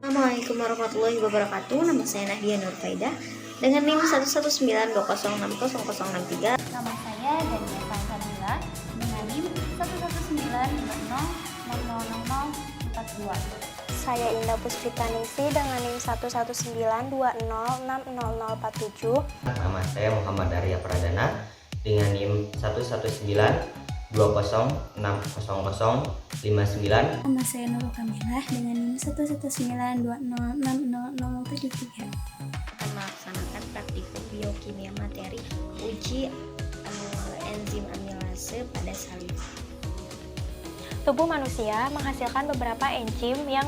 Assalamualaikum warahmatullahi wabarakatuh. Nama saya Nahdia Nurfaidah dengan NIM 11920600063. Nama saya Dania Salsabila dengan NIM 11920000042. Saya Indah Puspita Ningsi dengan NIM 11920600047. Nama saya Muhammad Arya Pradana dengan NIM 11920600059. Nama saya Nurul Kamilah dengan NIM 11920600073. Akan melaksanakan praktikum biokimia materi uji enzim amilase pada salivah. Tubuh manusia menghasilkan beberapa enzim yang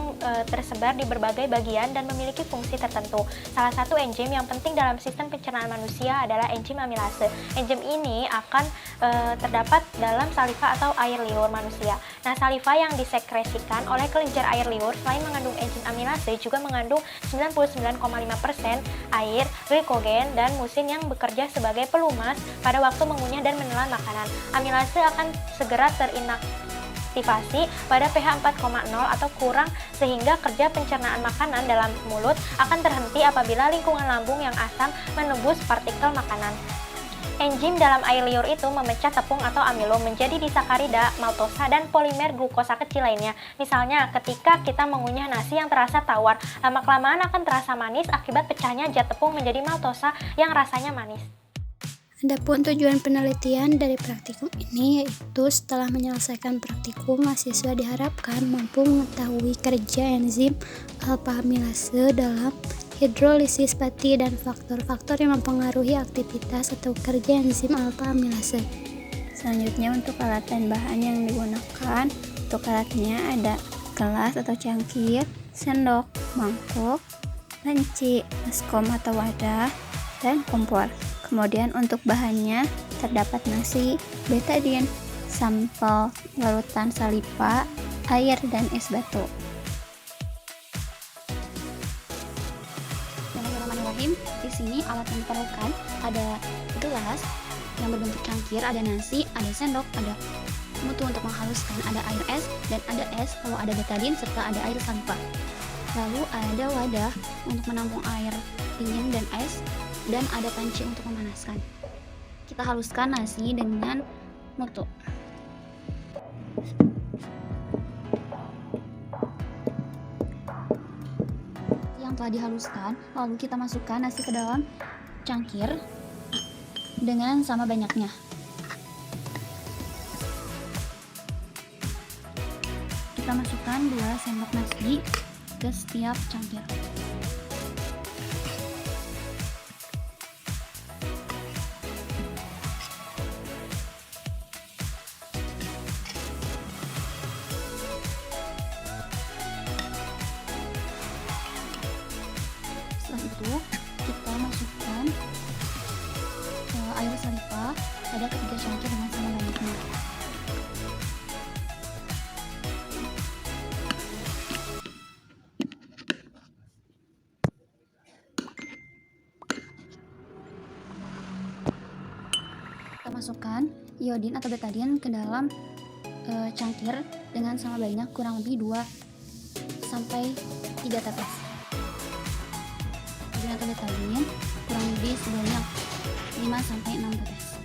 tersebar di berbagai bagian dan memiliki fungsi tertentu. Salah satu enzim yang penting dalam sistem pencernaan manusia adalah enzim amilase. Enzim ini akan terdapat dalam saliva atau air liur manusia. Nah, saliva yang disekresikan oleh kelenjar air liur selain mengandung enzim amilase juga mengandung 99,5% air, glikogen, dan musin yang bekerja sebagai pelumas pada waktu mengunyah dan menelan makanan. Amilase akan segera aktivasi pada pH 4,0 atau kurang sehingga kerja pencernaan makanan dalam mulut akan terhenti apabila lingkungan lambung yang asam menembus partikel makanan. Enzim dalam air liur itu memecah tepung atau amilo menjadi disakarida, maltosa, dan polimer glukosa kecil lainnya. Misalnya, ketika kita mengunyah nasi yang terasa tawar, lama-kelamaan akan terasa manis akibat pecahnya zat tepung menjadi maltosa yang rasanya manis. Adapun tujuan penelitian dari praktikum ini yaitu setelah menyelesaikan praktikum, mahasiswa diharapkan mampu mengetahui kerja enzim alpha amilase dalam hidrolisis pati dan faktor-faktor yang mempengaruhi aktivitas atau kerja enzim alpha amilase. Selanjutnya untuk alat dan bahan yang digunakan. Untuk alatnya ada gelas atau cangkir, sendok, mangkuk, panci, baskom atau wadah, dan kompor. Kemudian untuk bahannya terdapat nasi, betadine, sampel larutan saliva, air, dan es batu. Bismillahirrahmanirrahim. Di sini alat yang diperlukan ada gelas yang berbentuk cangkir, ada nasi, ada sendok, ada mutu untuk menghaluskan, ada air es dan ada es, lalu ada betadine serta ada air saliva. Lalu ada wadah untuk menampung air dingin dan es, dan ada panci untuk memanaskan. Kita haluskan nasi dengan mutu. Yang telah dihaluskan, lalu kita masukkan nasi ke dalam cangkir dengan sama banyaknya. Kita masukkan 2 sendok nasi ke setiap cangkir. Setelah itu kita masukkan air saliva pada ketiga cangkir dengan sama banyaknya. Kita masukkan iodin atau betadine ke dalam cangkir dengan sama banyak, kurang lebih 2 sampai 3 tetes. Iodin atau betadine kurang lebih sebanyak 5 sampai 6 tetes.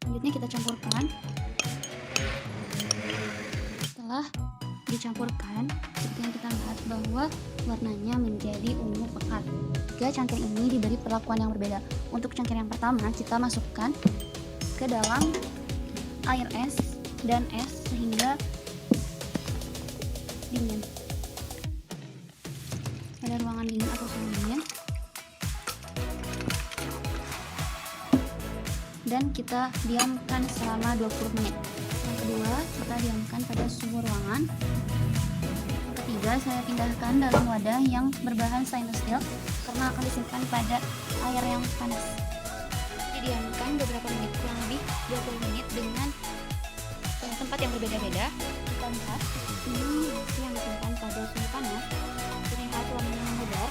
Selanjutnya kita campurkan. Setelah dicampurkan, seperti yang kita lihat bahwa warnanya menjadi ungu pekat. 3 cangkir ini diberi perlakuan yang berbeda. Untuk cangkir yang pertama, kita masukkan ke dalam air es dan es sehingga dingin. Pada ruangan dingin atau suhu dingin. Dan kita diamkan selama 20 menit. Yang kedua, kita diamkan pada suhu ruangan. Yang ketiga, saya pindahkan dalam wadah yang berbahan stainless steel karena akan disimpan pada air yang panas. Didiamkan beberapa menit, kurang lebih 20 menit dengan tempat yang berbeda-beda. Kita lihat ini nasi yang disimpan pada suhu panas, terlihat warnanya memudar,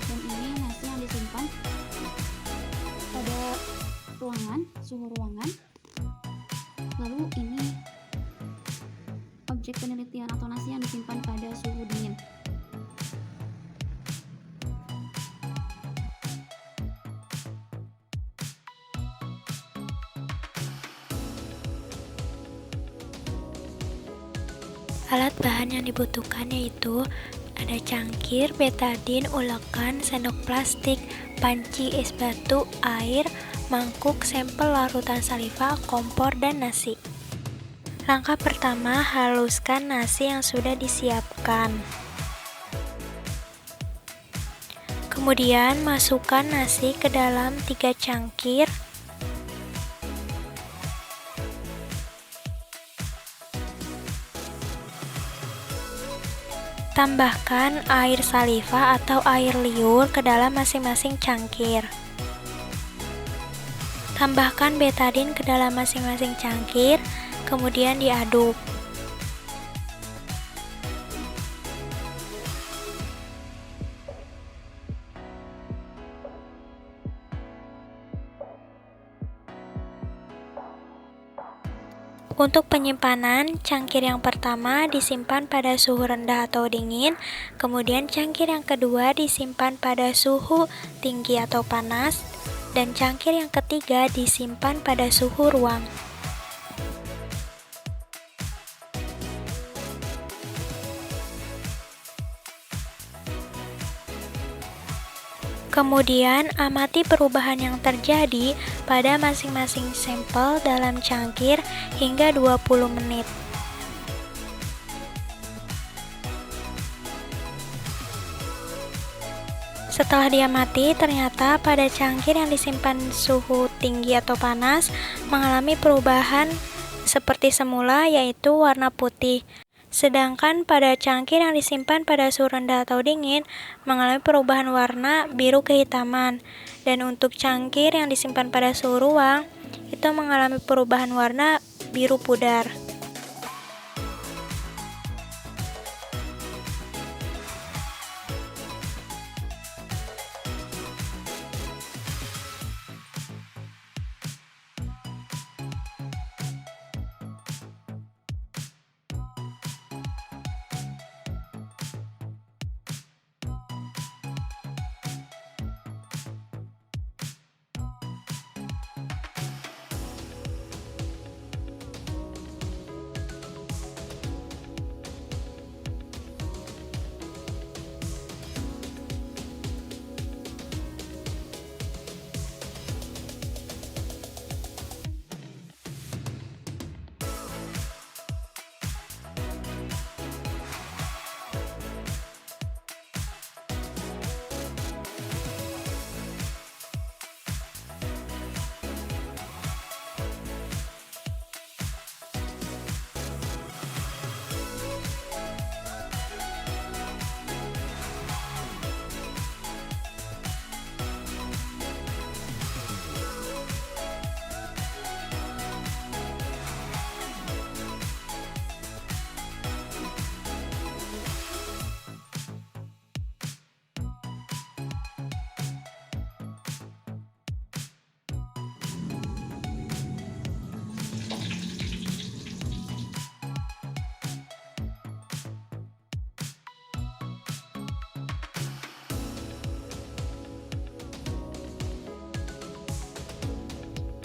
dan ini suhu ruangan. Lalu ini objek penelitian atau nasi yang disimpan pada suhu dingin. Alat bahan yang dibutuhkan yaitu ada cangkir, betadin, ulekan, sendok plastik, panci, es batu, air, mangkuk, sampel larutan saliva, kompor, dan nasi. Langkah pertama, haluskan nasi yang sudah disiapkan. Kemudian masukkan nasi ke dalam 3 cangkir. Tambahkan air saliva atau air liur ke dalam masing-masing cangkir. Tambahkan betadin ke dalam masing-masing cangkir, kemudian diaduk. Untuk penyimpanan, cangkir yang pertama disimpan pada suhu rendah atau dingin, kemudian cangkir yang kedua disimpan pada suhu tinggi atau panas, dan cangkir yang ketiga disimpan pada suhu ruang. Kemudian, amati perubahan yang terjadi pada masing-masing sampel dalam cangkir hingga 20 menit. Setelah diamati, ternyata pada cangkir yang disimpan suhu tinggi atau panas mengalami perubahan seperti semula, yaitu warna putih. Sedangkan pada cangkir yang disimpan pada suhu rendah atau dingin mengalami perubahan warna biru kehitaman. Dan untuk cangkir yang disimpan pada suhu ruang itu mengalami perubahan warna biru pudar.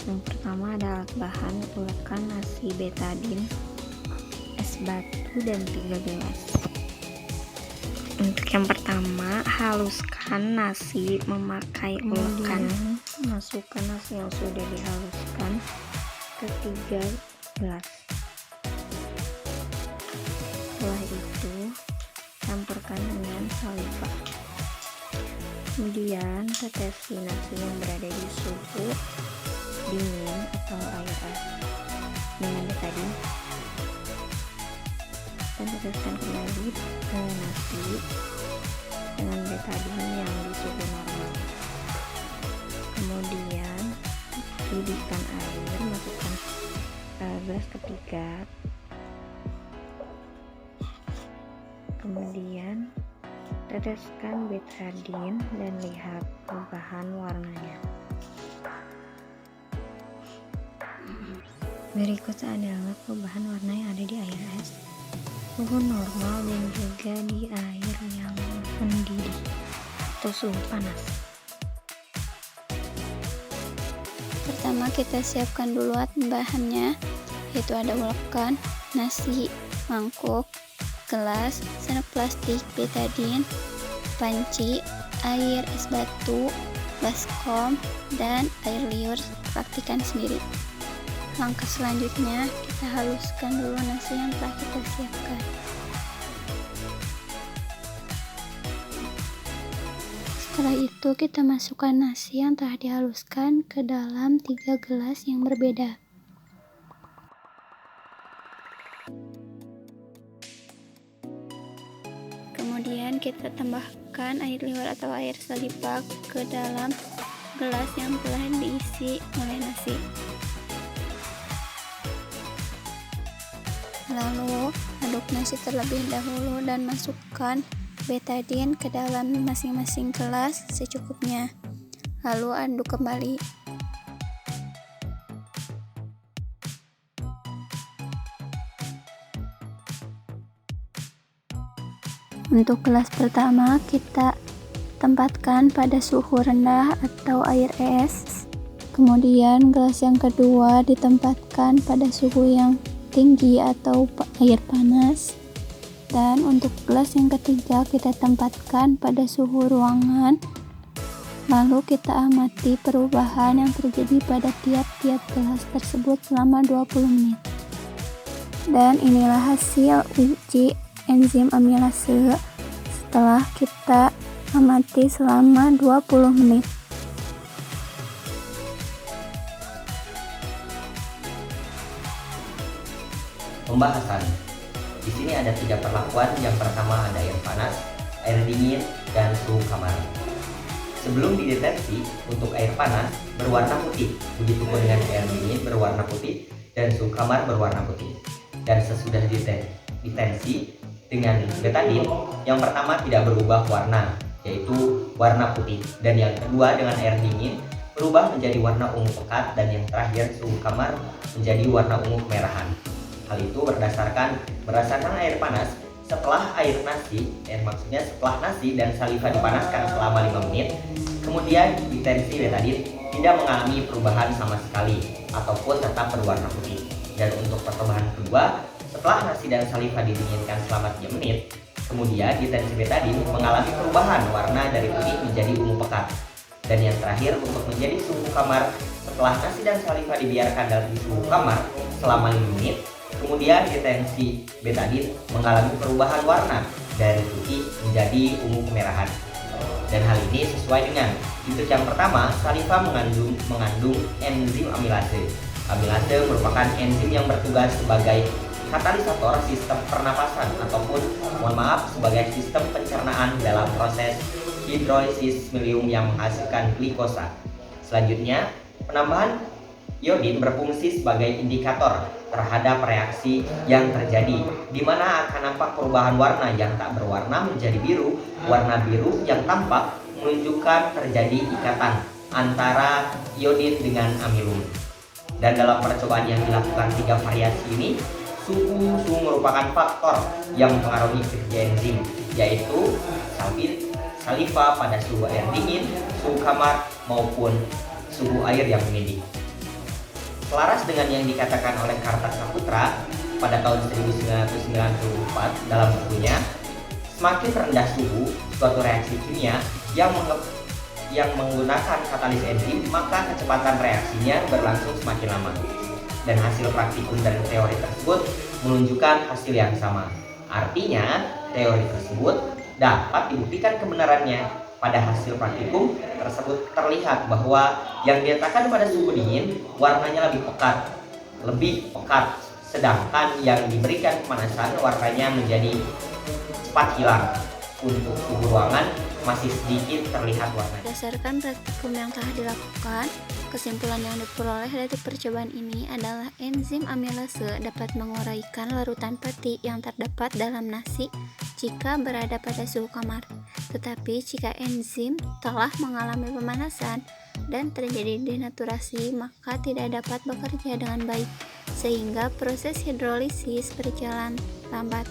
Yang pertama ada alat bahan, ulekan, nasi, betadin, es batu, dan 3 gelas. Untuk yang pertama, haluskan nasi memakai ulekan. Masukkan nasi yang sudah dihaluskan ke 3 gelas. Setelah itu, campurkan dengan saliva. Kemudian, tetesi nasi yang berada di suhu dingin atau air es dengan betadin, dan teteskan kembali ke nasi dengan betadin yang di suhu normal. Kemudian didihkan air, masukkan gelas ketiga, kemudian teteskan betadin dan lihat perubahan warnanya. Berikut adalah perubahan warna yang ada di air es, suhu normal dan juga di air yang mendidih atau suhu panas. Pertama kita siapkan dulu bahannya, yaitu ada ulekan, nasi, mangkuk, gelas, sendok plastik, betadine, panci, air es batu, baskom, dan air liur. Praktikan sendiri. Langkah selanjutnya kita haluskan dulu nasi yang telah kita siapkan. Setelah itu kita masukkan nasi yang telah dihaluskan ke dalam 3 gelas yang berbeda. Kemudian kita tambahkan air liur atau air salipak ke dalam gelas yang telah diisi oleh nasi. Lalu aduk nasi terlebih dahulu dan masukkan betadine ke dalam masing-masing gelas secukupnya. Lalu aduk kembali. Untuk gelas pertama kita tempatkan pada suhu rendah atau air es. Kemudian gelas yang kedua ditempatkan pada suhu yang tinggi atau air panas. Dan untuk gelas yang ketiga kita tempatkan pada suhu ruangan. Lalu kita amati perubahan yang terjadi pada tiap-tiap gelas tersebut selama 20 menit. Dan inilah hasil uji enzim amilase setelah kita amati selama 20 menit. Pembahasan. Di sini ada 3 perlakuan. Yang pertama ada air panas, air dingin, dan suhu kamar. Sebelum dideteksi, untuk air panas berwarna putih, begitupun dengan air dingin berwarna putih, dan suhu kamar berwarna putih. Dan sesudah deteksi dengan betadine, yang pertama tidak berubah warna, yaitu warna putih, dan yang kedua dengan air dingin berubah menjadi warna ungu pekat, dan yang terakhir suhu kamar menjadi warna ungu kemerahan. Hal itu berdasarkan air panas setelah maksudnya setelah nasi dan saliva dipanaskan selama 5 menit, kemudian deteksi betadine tidak mengalami perubahan sama sekali ataupun tetap berwarna putih. Dan untuk percobaan kedua, setelah nasi dan saliva didinginkan selama 3 menit, kemudian deteksi betadine mengalami perubahan warna dari putih menjadi ungu pekat. Dan yang terakhir untuk menjadi suhu kamar, setelah nasi dan saliva dibiarkan dalam suhu kamar selama 5 menit, kemudian deteksi betadine mengalami perubahan warna dari putih menjadi ungu kemerahan. Dan hal ini sesuai dengan titik yang pertama, saliva mengandung enzim amilase. Amilase merupakan enzim yang bertugas sebagai katalisator sistem pernapasan ataupun sebagai sistem pencernaan dalam proses hidrolisis milium yang menghasilkan glikosa. Selanjutnya, penambahan iodin berfungsi sebagai indikator terhadap reaksi yang terjadi, di mana akan nampak perubahan warna yang tak berwarna menjadi biru. Warna biru yang tampak menunjukkan terjadi ikatan antara iodin dengan amilum. Dan dalam percobaan yang dilakukan 3 variasi ini, suhu merupakan faktor yang mempengaruhi kerja enzim, yaitu saliva pada suhu air dingin, suhu kamar, maupun suhu air yang mendidih. Selaras dengan yang dikatakan oleh Kartasaputra pada tahun 1994 dalam bukunya, semakin rendah suhu suatu reaksi kimia yang menggunakan katalis enzim, maka kecepatan reaksinya berlangsung semakin lama. Dan hasil praktikum dari teori tersebut menunjukkan hasil yang sama. Artinya, teori tersebut dapat dibuktikan kebenarannya. Pada hasil praktikum tersebut terlihat bahwa yang diletakkan pada suhu dingin warnanya lebih pekat, sedangkan yang diberikan pemanasan warnanya menjadi cepat hilang. Untuk suhu ruangan masih sedikit terlihat warna. Berdasarkan praktikum yang telah dilakukan, kesimpulan yang diperoleh dari percobaan ini adalah enzim amilase dapat menguraikan larutan peti yang terdapat dalam nasi jika berada pada suhu kamar. Tetapi jika enzim telah mengalami pemanasan dan terjadi denaturasi, maka tidak dapat bekerja dengan baik. sehingga proses hidrolisis berjalan lambat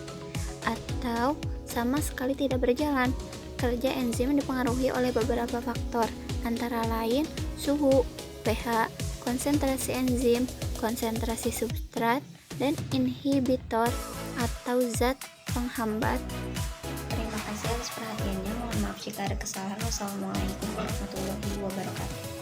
atau sama sekali tidak berjalan. Kerja enzim dipengaruhi oleh beberapa faktor, antara lain suhu, pH, konsentrasi enzim, konsentrasi substrat, dan inhibitor atau zat penghambat. Terima kasih atas perhatiannya. Mohon maaf jika ada kesalahan. Wassalamualaikum warahmatullahi wabarakatuh.